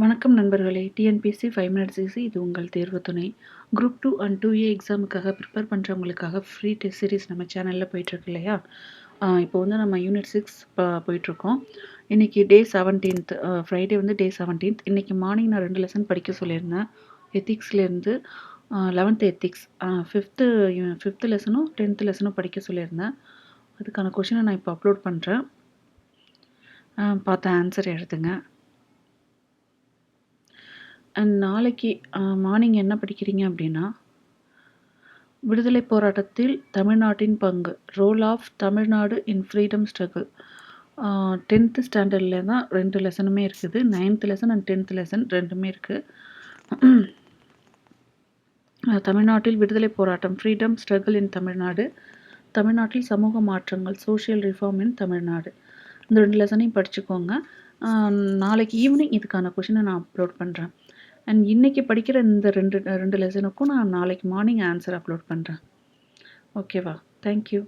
வணக்கம் நண்பர்களே! TNPSC 5 minutes easy இது உங்கள் தேர்வு துணை. குரூப் 2 அண்ட் 2A எக்ஸாமுக்காக ப்ரிப்பேர் பண்ணுறவங்களுக்காக ஃப்ரீ டெஸ்ட் சீரிஸ் நம்ம சேனலில் போயிட்டுருக்கு இல்லையா? இப்போ வந்து நம்ம யூனிட் 6 போயிட்டுருக்கோம். இன்றைக்கி டே 17th ஃப்ரைடே வந்து டே 17th. இன்றைக்கி மார்னிங் நான் 2 லெசன் படிக்க சொல்லியிருந்தேன். எத்திக்ஸ்லேருந்து 11th எத்திக்ஸ் 5th லெசனும் 10th லெசனும் படிக்க சொல்லியிருந்தேன். அதுக்கான கொஷினை நான் இப்போ அப்லோட் பண்ணுறேன். பார்த்து ஆன்சர் எழுதுங்க. அண்ட் நாளைக்கு மார்னிங் என்ன படிக்கிறீங்க அப்படின்னா, விடுதலை போராட்டத்தில் தமிழ்நாட்டின் பங்கு, role of Tamil Nadu in freedom struggle. 10th ஸ்டாண்டர்டில் தான் 2 லெசனுமே இருக்குது. 9th lesson and 10th lesson ரெண்டுமே இருக்குது. தமிழ்நாட்டில் விடுதலை போராட்டம், ஃப்ரீடம் ஸ்ட்ரகிள் இன் தமிழ்நாடு, தமிழ்நாட்டில் சமூக மாற்றங்கள், சோஷியல் ரிஃபார்ம் இன் தமிழ்நாடு. இந்த 2 லெசனையும் படிச்சுக்கோங்க. நாளைக்கு ஈவினிங் இதுக்கான கொஷினை நான் அப்லோட் பண்ணுறேன். அண்ட் இன்றைக்கி படிக்கிற இந்த ரெண்டு லெசனுக்கும் நான் நாளைக்கு மார்னிங் ஆன்சர் அப்லோட் பண்ணுறேன். ஓகேவா? தேங்க்யூ.